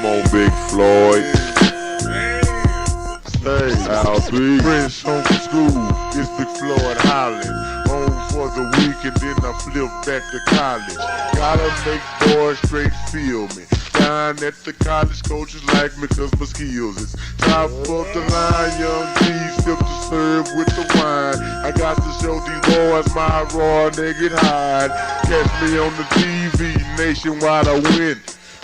Come on, Big Floyd. Hey, I'll be fresh home from school. It's Big Floyd hollering. Home for the week and then I flip back to college. Gotta make boys straight feel me. Down at the college, coaches like me cause my skills is top of the line. Young G sip to serve with the wine. I got to show these boys my raw naked hide. Catch me on the TV, nationwide I win.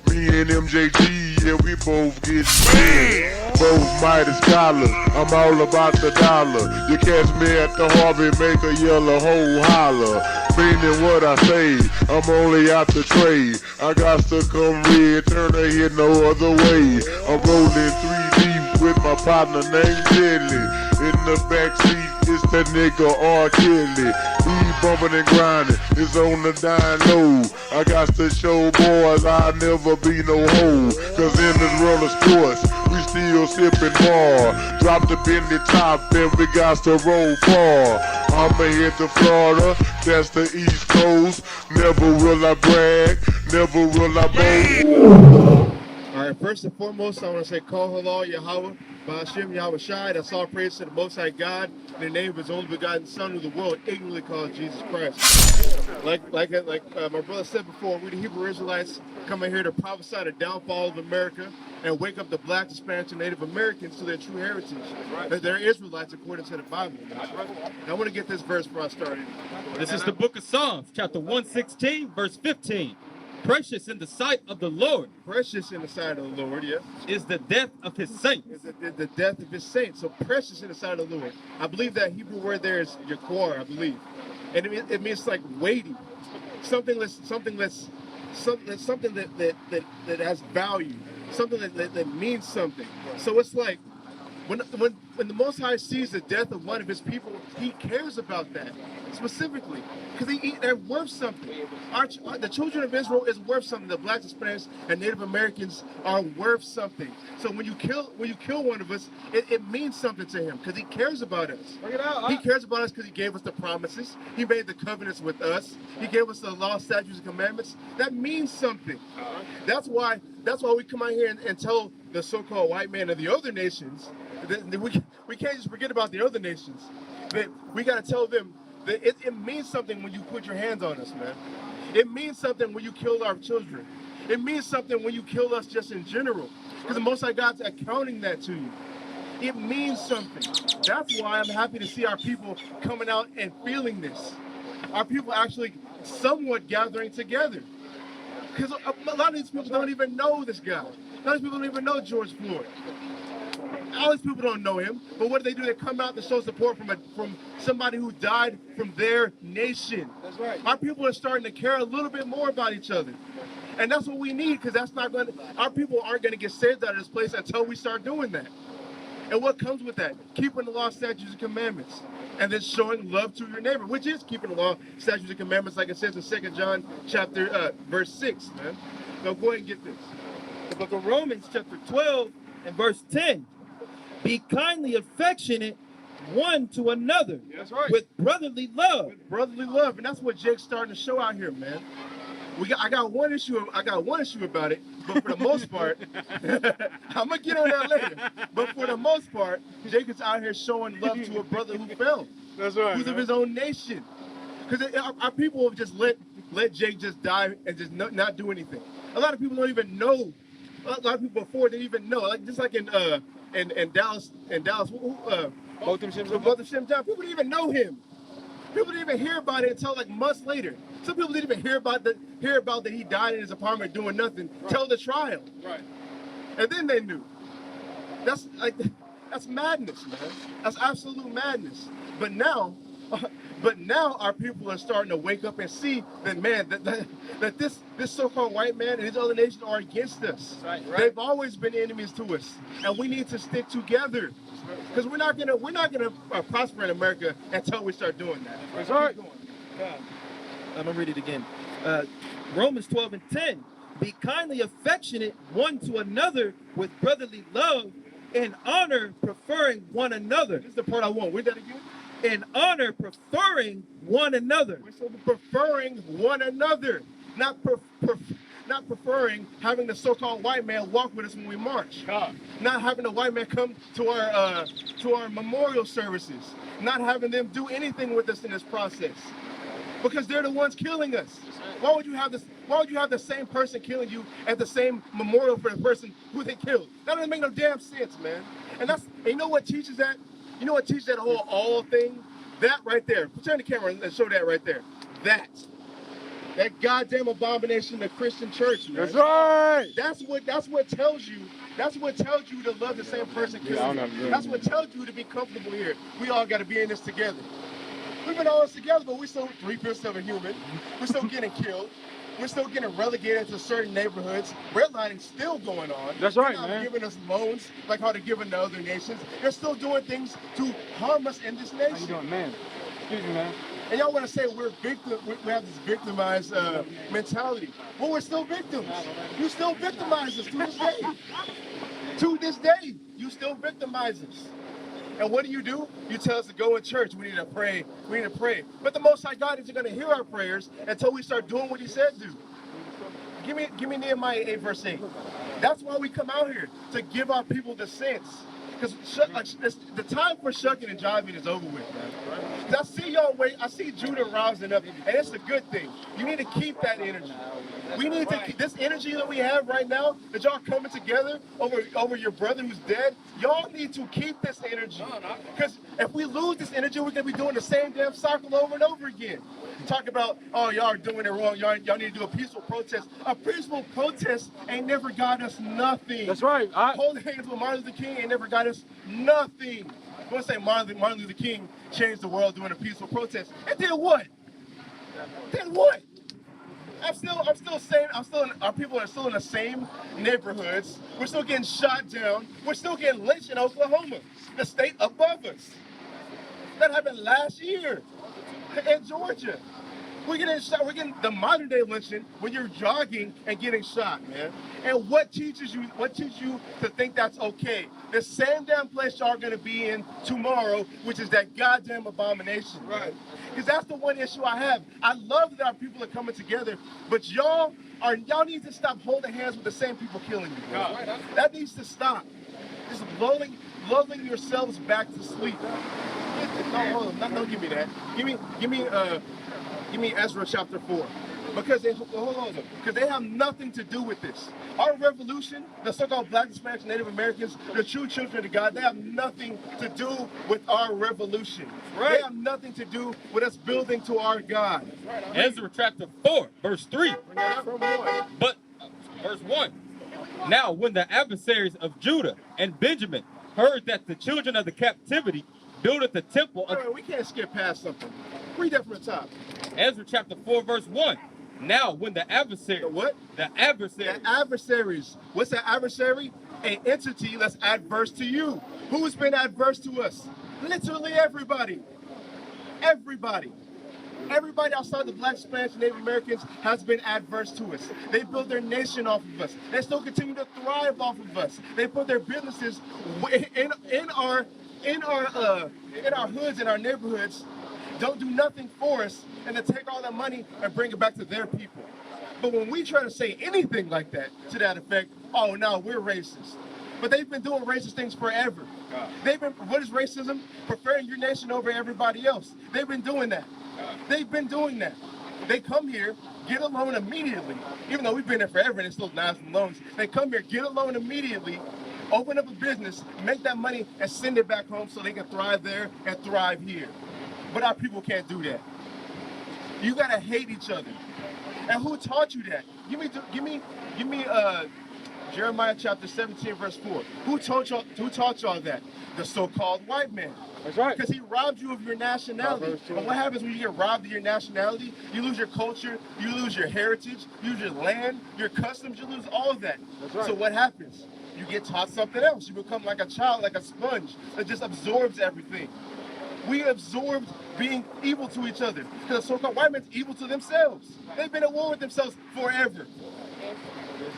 Me and MJG, yeah, we both get paid. Both mighty scholars, I'm all about the dollar. You catch me at the Harvey, make a yellow hole holler. Meaning what I say, I'm only out to trade. I got to come red, turn her head no other way. I'm rolling 3 deep with my partner named Jelly. In the backseat, it's that nigga R. Kelly. He bumping and grinding, it's on the dying low. I got to show boys I'll never be no hoe. Cause in this world of sports, we still sipping more. Drop the bendy top and we got to roll far. I'ma head to Florida, that's the East Coast. Never will I brag, never will I boast. Alright, first and foremost, I want to say, Kol Halal Yahweh, Ba'ashem Yahweh Shai. That's all praise to the Most High God, in the name of His only begotten Son, who the world ignorantly calls Jesus Christ. Like my brother said before, we the Hebrew Israelites come in here to prophesy the downfall of America and wake up the blacks, Hispanics, and Native Americans to their true heritage. That they're Israelites according to the Bible. I want to get this verse before I start. This is the book of Psalms, chapter 116, verse 15. Precious in the sight of the Lord. Precious in the sight of the Lord, yes. Is the death of his saints. Is the death of his saints. So precious in the sight of the Lord. I believe that Hebrew word there is yakor, I believe. And it means like weighty. Something that has value. Something that means something. So it's like when the Most High sees the death of one of his people, he cares about that specifically because they're worth something. The children of Israel is worth something. The blacks, Hispanics, and Native Americans are worth something. So when you kill one of us, it means something to him because he cares about us. He cares about us because he gave us the promises. He made the covenants with us. He gave us the law, statutes, and commandments. That means something. That's why we come out here and tell the so-called white man of the other nations that we can't just forget about the other nations. That we got to tell them that it means something when you put your hands on us, man. It means something when you kill our children. It means something when you kill us just in general. Because the Most High God's accounting that to you. It means something. That's why I'm happy to see our people coming out and feeling this. Our people actually somewhat gathering together. Because a lot of these people don't even know this guy. A lot of these people don't even know George Floyd. All these people don't know him, but what do? They come out to show support from somebody who died from their nation. That's right. Our people are starting to care a little bit more about each other. And that's what we need, because our people aren't going to get saved out of this place until we start doing that. And what comes with that? Keeping the law, statutes, and commandments. And then showing love to your neighbor, which is keeping the law, statutes, and commandments, like it says in 2 John chapter verse 6, man. So go ahead and get this. The book of Romans, chapter 12, and verse 10. Be kindly affectionate one to another. That's right. With brotherly love. With brotherly love. And that's what Jake's starting to show out here, man. I got one issue about it, but for the most part, I'm gonna get on that later. But for the most part, Jake is out here showing love to a brother who fell. That's right. Who's of his own nation. Because our people have just let Jake just die and just not do anything. A lot of people don't even know. A lot of people before didn't even know. Like just like in Dallas, Botham Shem John, people didn't even know him. People didn't even hear about it until like months later. Some people didn't even hear about that he died in his apartment doing nothing till the trial. Right. And then they knew. That's madness, man. That's absolute madness. But now our people are starting to wake up and see that, man, that this so-called white man and his other nations are against us. Right. They've always been enemies to us, and we need to stick together. Because we're not gonna prosper in America until we start doing that. That's right. I'm gonna read it again. Romans 12 and 10. Be kindly affectionate one to another with brotherly love, in honor preferring one another. This is the part I want. Read that again. In honor preferring one another. So preferring one another, not not preferring having the so-called white man walk with us when we march. Not having the white man come to our memorial services. Not having them do anything with us in this process. Because they're the ones killing us. Why would you have this? Why would you have the same person killing you at the same memorial for the person who they killed? That doesn't make no damn sense, man. And you know what teaches that? You know what teaches that whole all thing? That right there. Turn the camera and show that right there. That goddamn abomination of Christian church, man. That's right. That's what tells you. That's what tells you to love the same person killing you. That's what tells you to be comfortable here. We all got to be in this together. We've been all together, but we're still 3/5 of a human. We're still getting killed. We're still getting relegated to certain neighborhoods. Redlining's still going on. That's right, They're not man. giving us loans like how they're giving to other nations. They're still doing things to harm us in this nation. How you doing, man? Excuse me, man. And y'all want to say we have this victimized mentality. Well, we're still victims. You still victimize us to this day. To this day, you still victimize us. And what do? You tell us to go in church. We need to pray. We need to pray. But the Most High God isn't going to hear our prayers until we start doing what He said do. Give me Nehemiah 8 verse 8. That's why we come out here, to give our people the sense. Because the time for shucking and jiving is over with, man. I see y'all I see Judah rising up, and it's a good thing. You need to keep that energy. We need to keep this energy that we have right now, that y'all coming together over your brother who's dead. Y'all need to keep this energy. Because if we lose this energy, we're going to be doing the same damn cycle over and over again. Talk about, oh, y'all are doing it wrong. Y'all need to do a peaceful protest. A peaceful protest ain't never got us nothing. That's right. Holding hands with Martin Luther King ain't never got us nothing. I'm going to say Martin Luther King changed the world doing a peaceful protest. And then what? Then what? I'm still saying, our people are still in the same neighborhoods. We're still getting shot down. We're still getting lynched in Oklahoma, the state above us. That happened last year in Georgia. We're getting shot. We're getting the modern day lynching when you're jogging and getting shot, man. And what teaches you to think that's okay? The same damn place y'all are gonna be in tomorrow, which is that goddamn abomination, right? Because that's the one issue I have. I love that our people are coming together, but y'all need to stop holding hands with the same people killing you. That needs to stop. Just lulling yourselves back to sleep. No, hold on, don't give me that. Give me Ezra chapter 4. Because they have nothing to do with this. Our revolution, the so-called Black, Hispanics, Native Americans, the true children of God, they have nothing to do with our revolution. Right. They have nothing to do with us building to our God. Right. Ezra chapter 4, verse 3. But, verse 1. Now, when the adversaries of Judah and Benjamin heard that the children of the captivity builded the temple of... We can't skip past something. Read that from the top. Ezra chapter 4, verse 1. Now, when the adversaries... The what? The adversaries. The adversaries. What's an adversary? An entity that's adverse to you. Who's been adverse to us? Literally everybody. Everybody. Everybody outside the Black, Spanish, and Native Americans has been adverse to us. They built their nation off of us. They still continue to thrive off of us. They put their businesses in our hoods, in our neighborhoods, don't do nothing for us, and then take all that money and bring it back to their people. But when we try to say anything like that, to that effect, oh no, we're racist. But they've been doing racist things forever. What is racism? Preferring your nation over everybody else. They've been doing that. They've been doing that. They come here, get a loan immediately, even though we've been there forever and it's still denies and loans. They come here, get a loan immediately, open up a business, make that money, and send it back home so they can thrive there and thrive here. But our people can't do that. You gotta hate each other. And who taught you that? Give me Jeremiah chapter 17, verse 4. Who taught y'all that? The so-called white man. That's right. Because he robbed you of your nationality. And what happens when you get robbed of your nationality? You lose your culture, you lose your heritage, you lose your land, your customs, you lose all of that. That's right. So what happens? You get taught something else. You become like a child, like a sponge that just absorbs everything. We absorbed being evil to each other. Because the so-called white man's evil to themselves. They've been at war with themselves forever.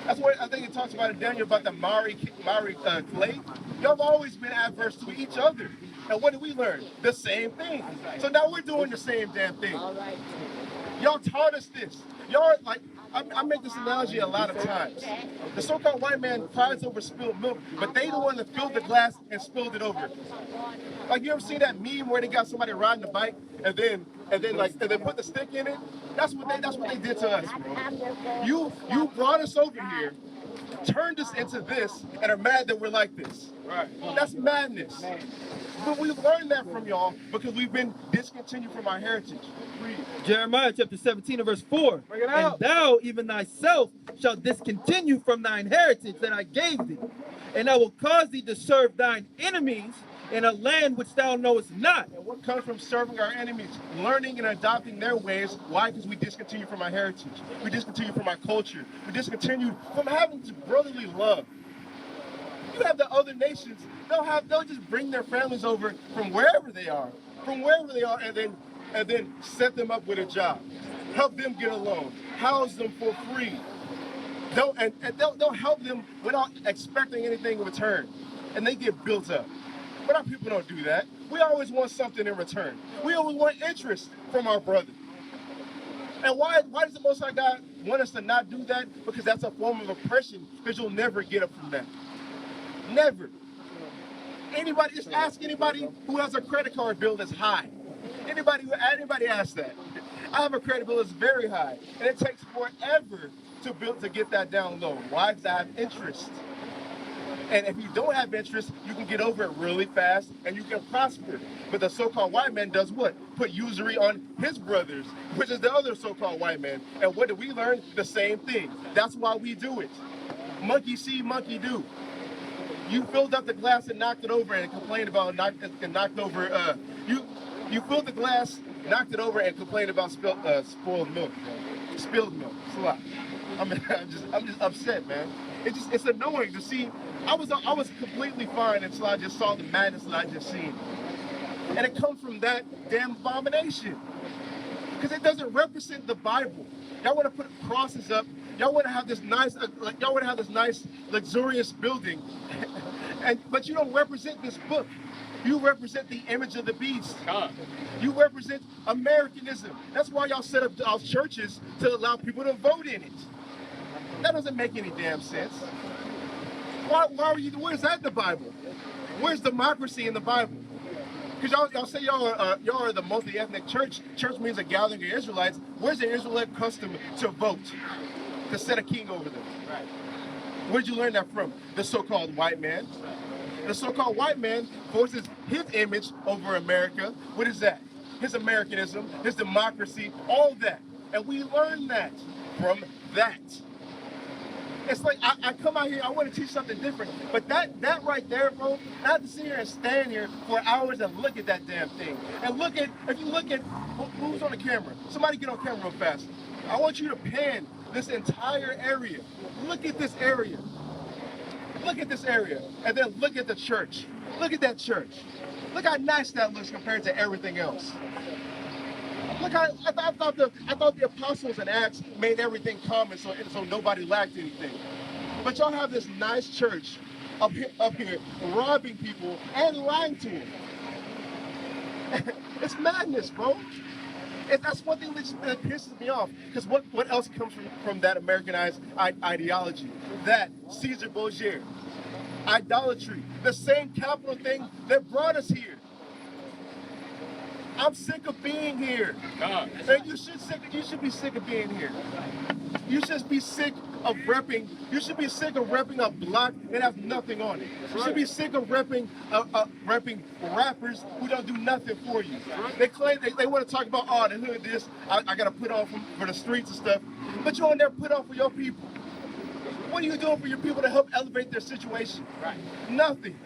That's what I think it talks about in Daniel about the Maori clay. Y'all have always been adverse to each other. And what did we learn? The same thing. So now we're doing the same damn thing. Y'all taught us this. Y'all like I make this analogy a lot of times. The so-called white man cries over spilled milk, but they the one that filled the glass and spilled it over. Like, you ever see that meme where they got somebody riding a bike and then put the stick in it? That's what they did to us, bro. You brought us over here, turned us into this, and are mad that we're like this. Right. That's madness. But we've learned that from y'all because we've been discontinued from our heritage. Jeremiah chapter 17 and verse 4. And thou, even thyself, shalt discontinue from thine heritage that I gave thee. And I will cause thee to serve thine enemies in a land which thou knowest not. And what comes from serving our enemies? Learning and adopting their ways. Why? Because we discontinue from our heritage. We discontinue from our culture. We discontinue from having brotherly love. You have the other nations, they'll just bring their families over from wherever they are, and then set them up with a job, help them get a loan, house them for free. They'll help them without expecting anything in return, and they get built up. But our people don't do that. We always want something in return. We always want interest from our brother. And why does the Most High God want us to not do that? Because that's a form of oppression, because you'll never get up from that. Never. Just ask anybody who has a credit card bill that's high. Anybody ask that. I have a credit bill that's very high, and it takes forever to get that down low. Why? Because I have interest. And if you don't have interest, you can get over it really fast, and you can prosper. But the so-called white man does what? Put usury on his brothers, which is the other so-called white man. And what do we learn? The same thing. That's why we do it. Monkey see, monkey do. You filled up the glass and knocked it over and complained about you filled the glass, knocked it over and complained about spoiled milk, spilled milk. It's a lot. I'm just upset, man. It's annoying to see. I was completely fine until I just saw the madness that I just seen, and it comes from that damn abomination because it doesn't represent the Bible. Y'all want to put crosses up. Y'all want to have this nice, luxurious building, but you don't represent this book. You represent the image of the beast. You represent Americanism. That's why y'all set up churches to allow people to vote in it. That doesn't make any damn sense. Where's that in the Bible? Where's democracy in the Bible? Because y'all say y'all are the multi-ethnic church. Church means a gathering of Israelites. Where's the Israelite custom to vote? To set a king over them. Right. Where'd you learn that from? The so-called white man. The so-called white man forces his image over America. What is that? His Americanism, his democracy, all that. And we learn that from that. It's like I come out here, I want to teach something different. But that right there, bro, I have to sit here and stand here for hours and look at that damn thing. And if you look at who's on the camera, somebody get on camera real fast. I want you to pan this entire area. Look at this area. Look at this area. And then look at the church. Look at that church. Look how nice that looks compared to everything else. Look how I thought the apostles in Acts made everything common so nobody lacked anything. But y'all have this nice church up here robbing people and lying to them. It's madness, bro. That's one thing that pisses me off. Because what else comes from that Americanized ideology? That Caesar Borgia, idolatry, the same capital thing that brought us here. I'm sick of being here. And you should be sick of being here. You should be sick of repping. You should be sick of repping a block that has nothing on it. You should be sick of repping rappers who don't do nothing for you. They claim they want to talk about, oh, the hood this, I got to put on for the streets and stuff. But you don't never put on for your people. What are you doing for your people to help elevate their situation? Right. Nothing.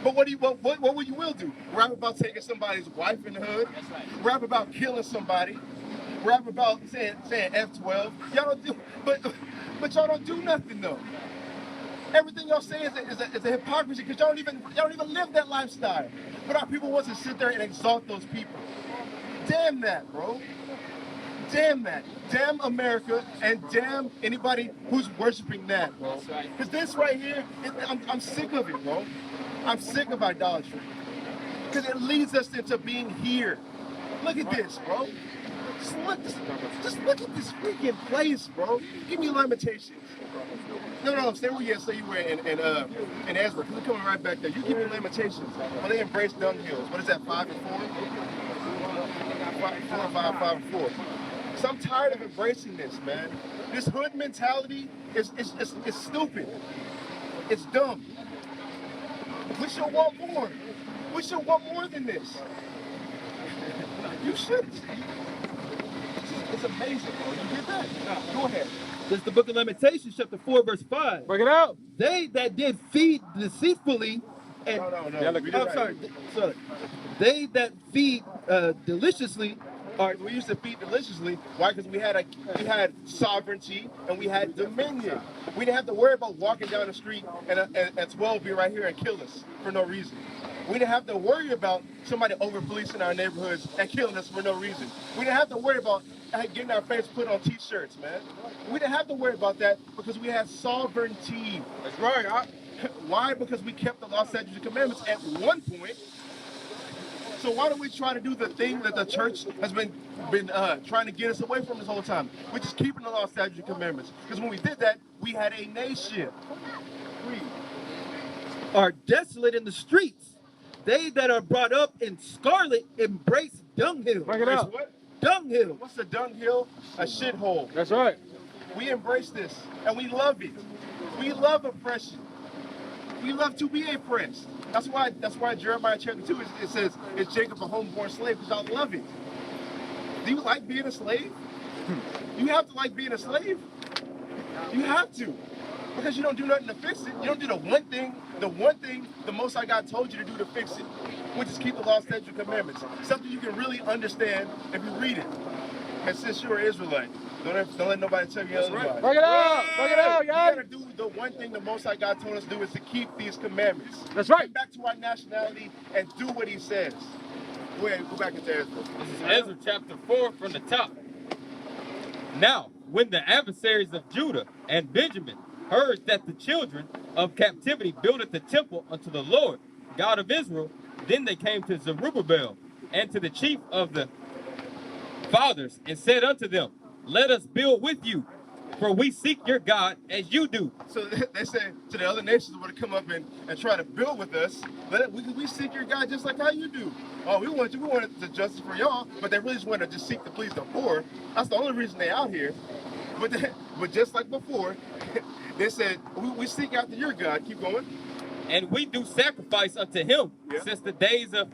But what you will do? Rap about taking somebody's wife in the hood. Right. Rap about killing somebody. Rap about saying F12. Y'all don't do, but y'all don't do nothing though. Everything y'all say is a hypocrisy because y'all don't even live that lifestyle. But our people want to sit there and exalt those people. Damn that, bro. Damn that. Damn America and damn anybody who's worshiping that, bro. Because this right here, I'm sick of it, bro. I'm sick of idolatry. Because it leads us into being here. Look at this, bro. Just look at this freaking place, bro. Give me Lamentations. No, stay where you were in Ezra, because we're coming right back there. You give me Lamentations. Well, they embrace dunghills. What is that, 5 and 4? 5 and 4. So I'm tired of embracing this, man. This hood mentality is stupid. It's dumb. We should want more. We should want more than this. You should. It's amazing, bro. You get that? No, go ahead. This is the book of Lamentations, chapter 4, verse 5. Break it out. They that did feed deceitfully and No. I'm sorry. They that feed deliciously. All right, we used to feed deliciously. Why? Because we had sovereignty and we had dominion. We didn't have to worry about walking down the street and 12 be right here and kill us for no reason. We didn't have to worry about somebody over-policing our neighborhoods and killing us for no reason. We didn't have to worry about getting our face put on t-shirts, man. We didn't have to worry about that because we had sovereignty. That's right. Why? Because we kept the law, statutes, and commandments at one point. So why don't we try to do the thing that the church has been trying to get us away from this whole time, which is keeping the law, statutes, and commandments? Because when we did that, we had a nation. Are desolate in the streets. They that are brought up in scarlet embrace dunghill. Break it out. What? Dunghill. What's a dunghill? A shithole. That's right. We embrace this, and we love it. We love oppression. We love to be oppressed. That's why Jeremiah chapter 2 it says, "Is Jacob a homeborn slave?" Because I love it. Do you like being a slave? You have to like being a slave. You have to. Because you don't do nothing to fix it. You don't do the one thing the Most High God told you to do to fix it, which is keep the law, statutes, and commandments. Something you can really understand if you read it. And since you're an Israelite, don't let nobody tell you otherwise. Break it out. Break it out, You guys. gotta do the one thing the Most High God told us to do is to keep these commandments. That's right. Get back to our nationality and do what He says. Go ahead, go back into Ezra. This is Ezra chapter 4 from the top. Now, when the adversaries of Judah and Benjamin heard that the children of captivity builded the temple unto the Lord, God of Israel, then they came to Zerubbabel and to the chief of the fathers and said unto them, let us build with you, for we seek your God as you do. So they say to the other nations want to come up and try to build with us, we seek your God just like how you do. Oh, we want the justice for y'all, but they really just want to just seek to please the poor. That's the only reason they out here. But just like before, they said, we seek after your God. Keep going. And we do sacrifice unto him since the days of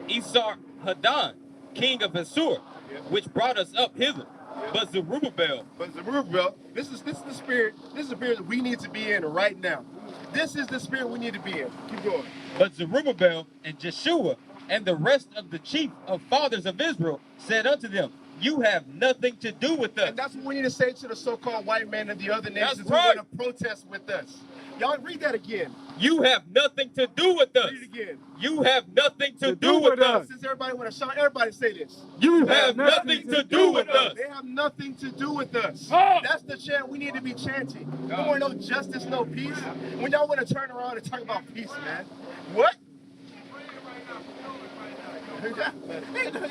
Esarhaddon, king of Assur, which brought us up hither. But Zerubbabel, this is the spirit. This is the spirit that we need to be in right now. This is the spirit we need to be in. Keep going. But Zerubbabel and Jeshua and the rest of the chief of fathers of Israel said unto them, you have nothing to do with us. And that's what we need to say to the so-called white man and the other nations who right. want to protest with us. Y'all read that again. You have nothing to do with us. Read it again. You have nothing to do with us. Since everybody want to shout, everybody say this. You have nothing to do with us. They have nothing to do with us. Oh. That's the chant we need to be chanting. We want no justice, no peace. When y'all want to turn around and talk about peace, man. What?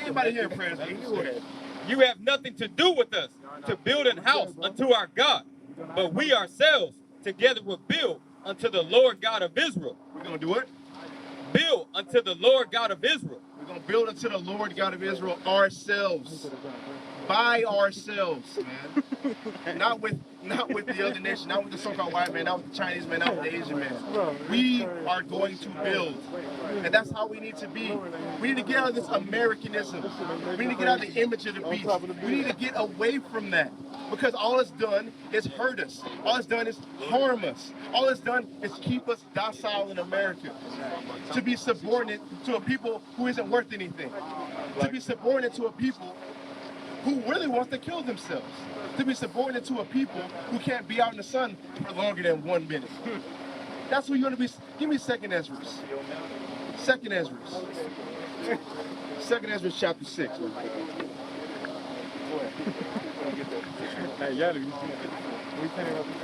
Anybody here in prayers? Go ahead. You have nothing to do with us to build an house unto our God, but we ourselves together will build unto the Lord God of Israel. We're going to do it? Build unto the Lord God of Israel. We're going to build unto the Lord God of Israel ourselves. By ourselves, man. Not with the other nation, not with the so-called white man, not with the Chinese man, not with the Asian man. We are going to build. And that's how we need to be. We need to get out of this Americanism. We need to get out of the image of the beast. We need to get away from that. Because all it's done is hurt us. All it's done is harm us. All it's done is keep us docile in America. To be subordinate to a people who isn't worth anything. To be subordinate to a people who really wants to kill themselves. To be subordinate to a people who can't be out in the sun for longer than 1 minute. That's who you're going to be. Give me 2nd Ezra. 2nd Ezra. 2nd Ezra chapter 6.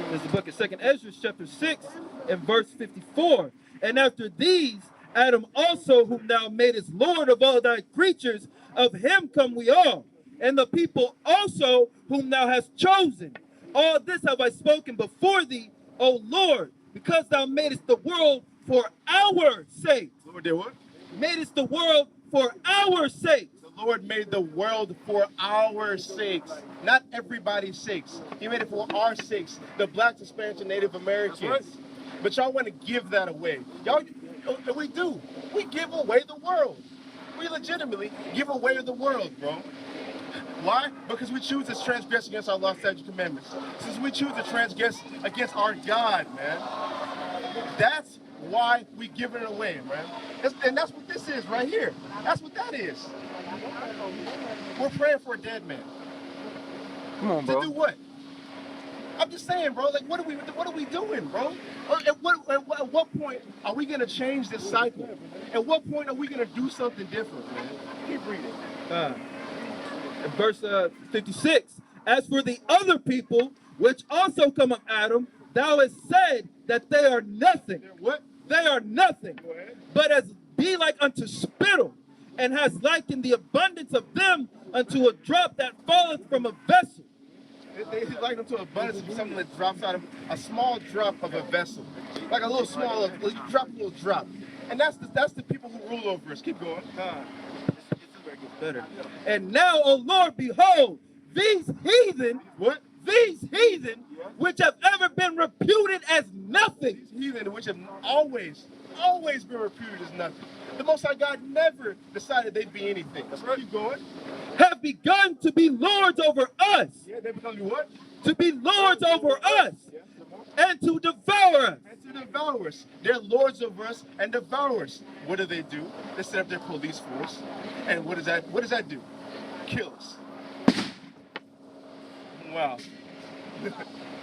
This is the book of 2nd Ezra chapter 6 and verse 54. And after these Adam also, whom thou madest Lord of all thy creatures, of him come we all, and the people also whom thou hast chosen. All this have I spoken before thee, O Lord, because thou madest the world for our sake. Lord did what? Madest the world for our sake. The Lord made the world for our sakes, not everybody's sakes. He made it for our sakes, the blacks, Hispanics, and Native Americans. Right. But y'all want to give that away. Y'all, we do. We give away the world. We legitimately give away the world, bro. Why? Because we choose to transgress against our law, statutes, commandments. Since we choose to transgress against our God, man. That's why we give it away, man. And that's what this is right here. That's what that is. We're praying for a dead man. Come on, bro. To do what? I'm just saying, bro. Like, what are we doing, bro? At what point are we gonna change this cycle? At what point are we gonna do something different, man? Keep reading. Verse 56. As for the other people, which also come of Adam, thou hast said that they are nothing. What? They are nothing, but as be like unto spittle, and has likened the abundance of them unto a drop that falleth from a vessel. They like them to abundance of something that drops out of a small drop of a vessel, like a little small, you drop a little drop, and that's the people who rule over us. Keep going. Better. And now, O Lord, behold, these heathen, What? these heathen, which have ever been reputed as nothing, These heathen, which have always been reputed as nothing. The Most High God never decided they'd be anything. That's right. Keep going. have begun to be lords over us. Yeah, they become you what? To be lords over us, and to devour us. And to devour us. They're lords over us and devour us. What do? They set up their police force. And what does that do? Kill us. Wow.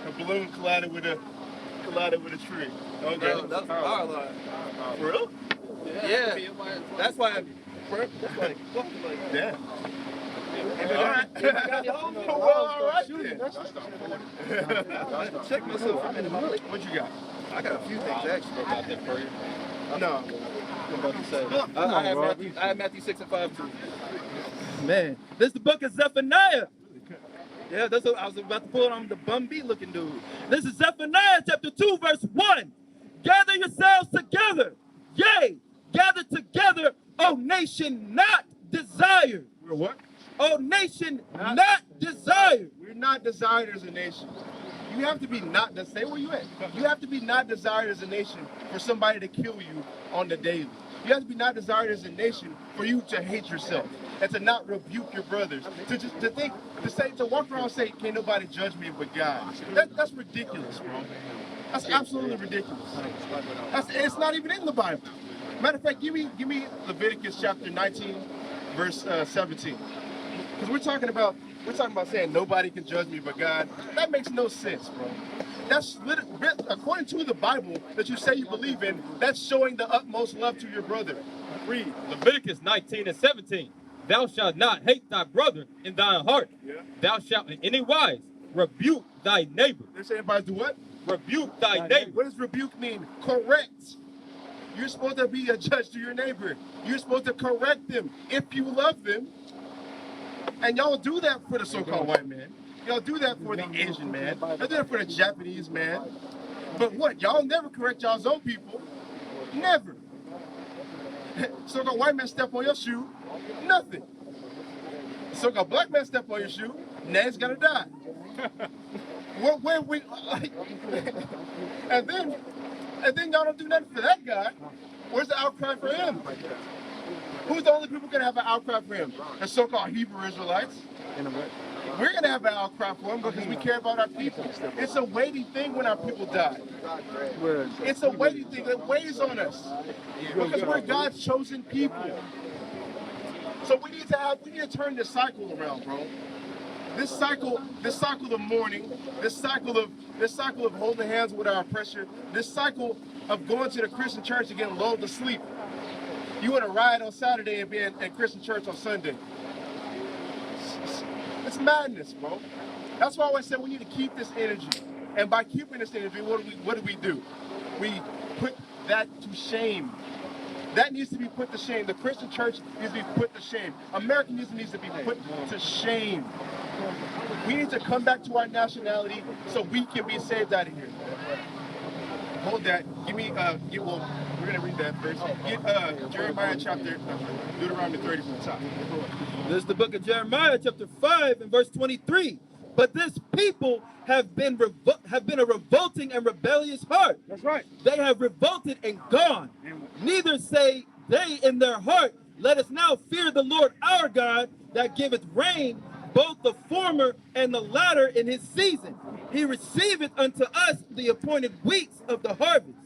A balloon collided with a tree. Okay. Bro, that's power line. For real? Yeah. That's why. Yeah. All right. Well, all right then. Check myself for a minute. What you got? I got a few things actually. No. I'm about to say. I have Matthew 6 and 5 too. Man, this is the book of Zephaniah. Yeah, that's what I was about to pull it on the bum B looking dude. This is Zephaniah chapter 2, verse 1. Gather yourselves together. Yea, gather together, O nation not desired. We're what? O nation not desired. We're not desired as a nation. You have to be not, stay where you at. You have to be not desired as a nation for somebody to kill you on the daily. You have to be not desired as a nation for you to hate yourself and to not rebuke your brothers. To walk around and say, can't nobody judge me but God. That's ridiculous, bro. That's absolutely ridiculous. It's not even in the Bible. Matter of fact, give me Leviticus chapter 19, verse 17. Because we're talking about saying nobody can judge me but God. That makes no sense, bro. That's according to the Bible that you say you believe in, that's showing the utmost love to your brother. Read. Leviticus 19 and 17. Thou shalt not hate thy brother in thine heart. Yeah. Thou shalt in any wise rebuke thy neighbor. They're saying everybody do what? Rebuke thy neighbor. What does rebuke mean? Correct. You're supposed to be a judge to your neighbor. You're supposed to correct them if you love them. And y'all do that for the so-called white man. Y'all do that for the Asian man. Y'all do that for the Japanese man. But what? Y'all never correct y'all's own people. Never. So-called white man step on your shoe, nothing. So-called black man step on your shoe, now he's gonna die. And then y'all don't do nothing for that guy. Where's the outcry for him? Who's the only people gonna have an outcry for him? The so-called Hebrew Israelites. We're gonna have an outcry for him because we care about our people. It's a weighty thing when our people die. It's a weighty thing that weighs on us because we're God's chosen people. So we need to turn this cycle around, bro. This cycle of mourning, this cycle of holding hands with our oppressor, this cycle of going to the Christian church and getting lulled to sleep. You want to ride on Saturday and be in Christian church on Sunday. It's madness, bro. That's why I always said we need to keep this energy. And by keeping this energy, what do we do? We put that to shame. That needs to be put to shame. The Christian church needs to be put to shame. Americanism needs to be put to shame. We need to come back to our nationality so we can be saved out of here. Hold that. Give me, well, we're going to read that first. Get Jeremiah chapter, Deuteronomy 30 from the top. This is the book of Jeremiah, chapter 5, and verse 23. But this people have been a revolting and rebellious heart. That's right. They have revolted and gone. Neither say they in their heart, let us now fear the Lord our God that giveth rain, both the former and the latter in his season. He receiveth unto us the appointed weeks of the harvest.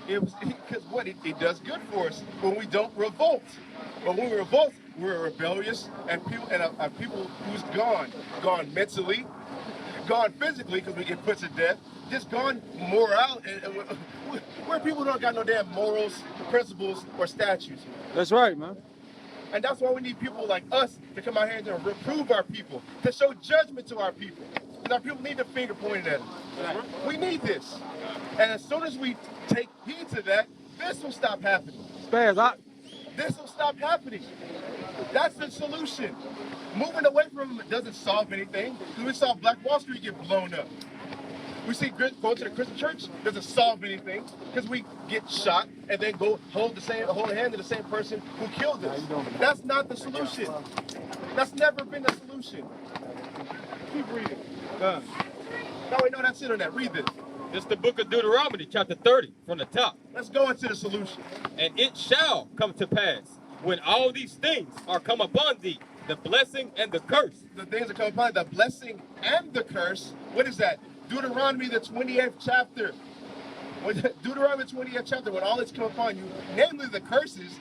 Because what? It does good for us when we don't revolt. But when we revolt, we're rebellious and people who's gone mentally, gone physically because we get put to death, just gone moral. Where people don't got no damn morals, principles, or statutes. That's right, man. And that's why we need people like us to come out here and reprove our people, to show judgment to our people. And our people need the finger pointed at us. We need this. And as soon as we take heed to that, this will stop happening. This will stop happening. That's the solution. Moving away from them doesn't solve anything. We saw Black Wall Street get blown up. We see go to the Christian church doesn't solve anything because we get shot and then go hold hand to the same person who killed us. That's not the solution. That's never been the solution. Keep reading. No, wait, no, that's it on that. Read this. This is the book of Deuteronomy, chapter 30, from the top. Let's go into the solution. And it shall come to pass, when all these things are come upon thee, the blessing and the curse. The things that come upon the blessing and the curse. What is that? Deuteronomy, the 28th chapter. Deuteronomy, 28th chapter, when all this come upon you, namely the curses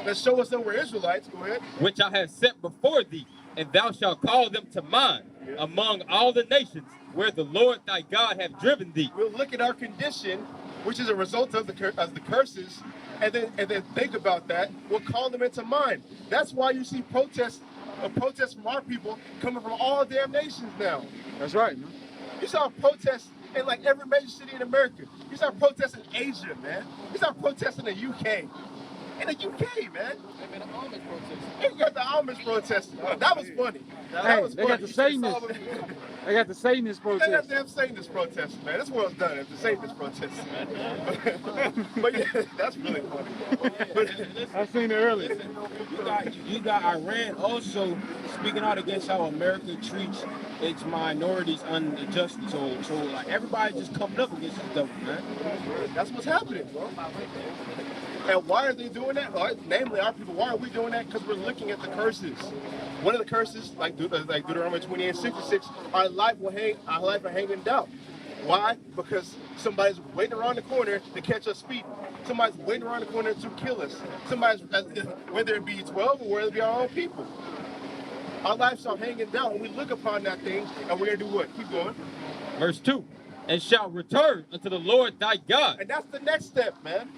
that show us that we're Israelites. Go ahead. Which I have set before thee, and thou shalt call them to mind among all the nations where the Lord thy God hath driven thee. We'll look at our condition, which is a result of the curses, and then think about that. We'll call them into mind. That's why you see protests from our people coming from all damn nations now. That's right, man. You saw protests in like every major city in America. You saw protests in Asia, man. You saw protests in the UK. In the UK, man. You got the Amish protesting. That was funny. That was funny. Got the Satanists. They got the Satanist protest. They got them Satanist protesting, man. This world's done. It's the Satanist protesting, man. But yeah, that's really funny. I seen it earlier. You got Iran also speaking out against how America treats its minorities unjustly. So like everybody just coming up against each other, man. That's what's happening, bro. And why are they doing that? Namely, our people. Why are we doing that? Because we're looking at the curses. One of the curses, like Deuteronomy 28:66, our life will hang in doubt. Why? Because somebody's waiting around the corner to catch us speeding. Somebody's waiting around the corner to kill us. Somebody's, whether it be 12 or whether it be our own people. Our lives are hanging down, and we look upon that thing, and we're going to do what? Keep going. Verse 2, and shall return unto the Lord thy God. And that's the next step, man.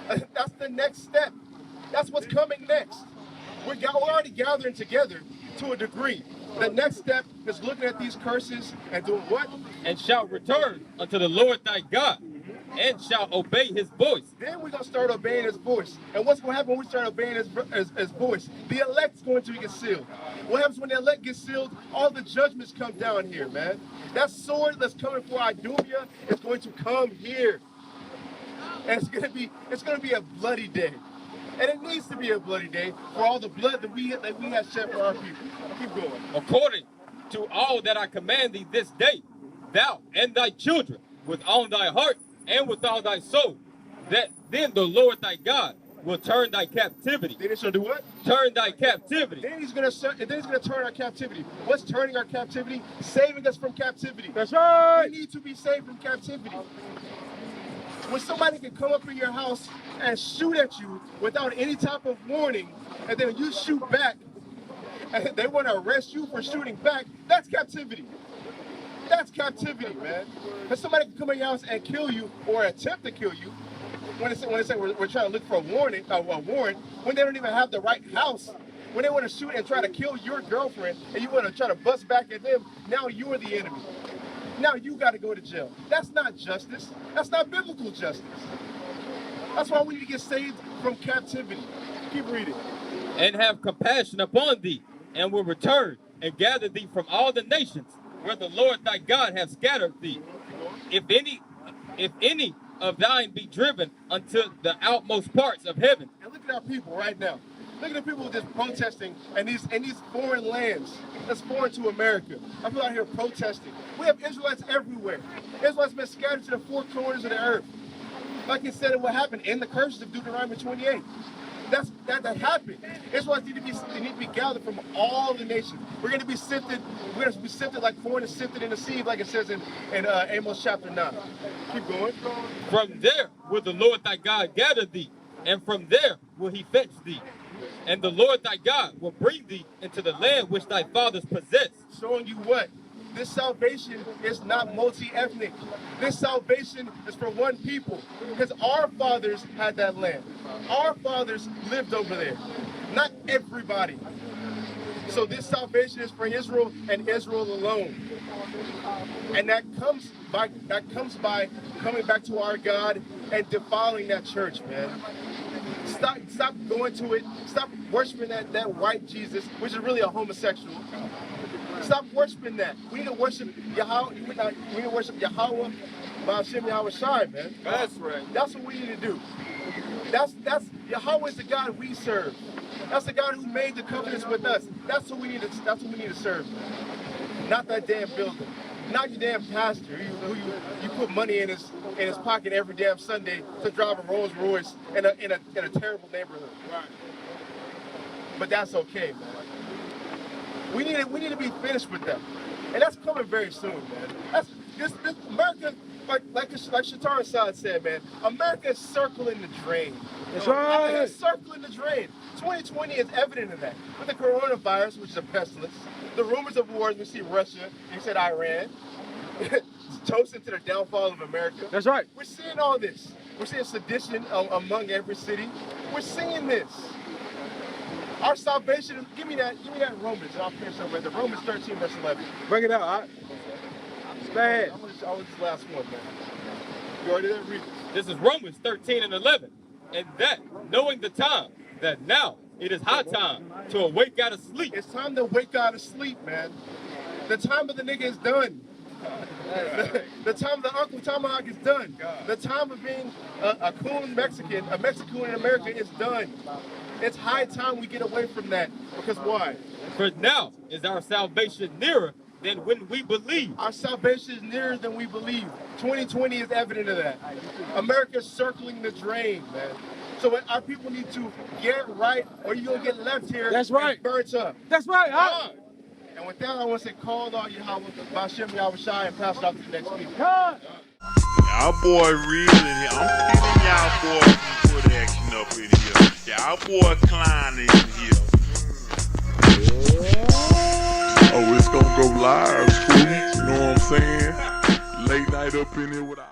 That's the next step. That's what's coming next. We're already gathering together to a degree. The next step is looking at these curses and doing what? And shall return unto the Lord thy God, and shall obey his voice. Then we're going to start obeying his voice. And what's going to happen when we start obeying his voice? The elect's going to get sealed. What happens when the elect gets sealed? All the judgments come down here, man. That sword that's coming for Idumea is going to come here. And it's going to be a bloody day. And it needs to be a bloody day for all the blood that we have shed for our people. Keep going. According to all that I command thee this day, thou and thy children, with all thy heart and with all thy soul, that then the Lord thy God will turn thy captivity. Then he's going to do what? Turn thy captivity. Then he's going to turn our captivity. What's turning our captivity? Saving us from captivity. That's right. We need to be saved from captivity. When somebody can come up in your house and shoot at you without any type of warning, and then you shoot back, and they want to arrest you for shooting back, that's captivity. That's captivity, man. Because somebody can come in your house and kill you or attempt to kill you when they say we're trying to look for a warrant, when they don't even have the right house. When they want to shoot and try to kill your girlfriend and you want to try to bust back at them, now you are the enemy. Now you got to go to jail. That's not justice. That's not biblical justice. That's why we need to get saved from captivity. Keep reading. And have compassion upon thee, and will return and gather thee from all the nations where the Lord thy God hath scattered thee. If any of thine be driven unto the outmost parts of heaven. And look at our people right now. Look at the people just protesting in these foreign lands that's foreign to America. I'm out here protesting. We have Israelites everywhere. Israelites been scattered to the four corners of the earth. Like it said, what happened in the curses of Deuteronomy 28. That happened. Israelites need to be gathered from all the nations. We're going to be sifted. We're going to be sifted like corn is sifted in the sieve, like it says in Amos chapter 9. Keep going. From there will the Lord thy God gather thee, and from there will he fetch thee. And the Lord thy God will bring thee into the land which thy fathers possessed. Showing you what? This salvation is not multi-ethnic. This salvation is for one people. Because our fathers had that land. Our fathers lived over there. Not everybody. So this salvation is for Israel and Israel alone. And that comes by coming back to our God and defiling that church, man. Stop going to it. Stop worshiping that white Jesus, which is really a homosexual. Stop worshiping that. We need to worship Yahweh. We need to worship Yahweh, Ba'ashem Yahweh Shai, man. That's right. That's what we need to do. That's Yahweh is the God we serve. That's the God who made the covenants with us. That's what we need to serve. Not that damn builder. Not your damn pastor who you put money in his pocket every damn Sunday to drive a Rolls Royce in a terrible neighborhood. Right. But that's okay, man. We need to be finished with that, and that's coming very soon, man. This America, like Shatar Assad said, man. America is circling the drain. That's right. It's circling the drain. 2020 is evident of that. With the coronavirus, which is a pestilence, the rumors of wars, we see Russia, you said Iran, toasting to the downfall of America. That's right. We're seeing all this. We're seeing sedition among every city. We're seeing this. Our salvation, give me that Romans, and I'll finish up with it. Romans 13, verse 11. Bring it out, all right? It's bad. I was the last one, man. You already did read This is Romans 13 and 11. And that, knowing the time, that now it is high time to awake out of sleep. It's time to wake out of sleep, man. The time of the nigga is done. The time of the Uncle Tomahawk is done. The time of being a coon Mexican, a Mexican in America is done. It's high time we get away from that. Because why? For now is our salvation nearer than when we believe. Our salvation is nearer than we believe. 2020 is evident of that. America's circling the drain, man. So our people need to get right, or you're going to get left here. That's right. And burnt up. That's right, huh? And with that, I want to say, call out Yahweh, Ba'ashem Yahweh Shai, and pass it off to the next speaker. Y'all boy real in here. I'm feeling y'all boys some good action up in here. Y'all boy Klein in here. Oh, it's gonna go live, school. You know what I'm saying? Late night up in here with our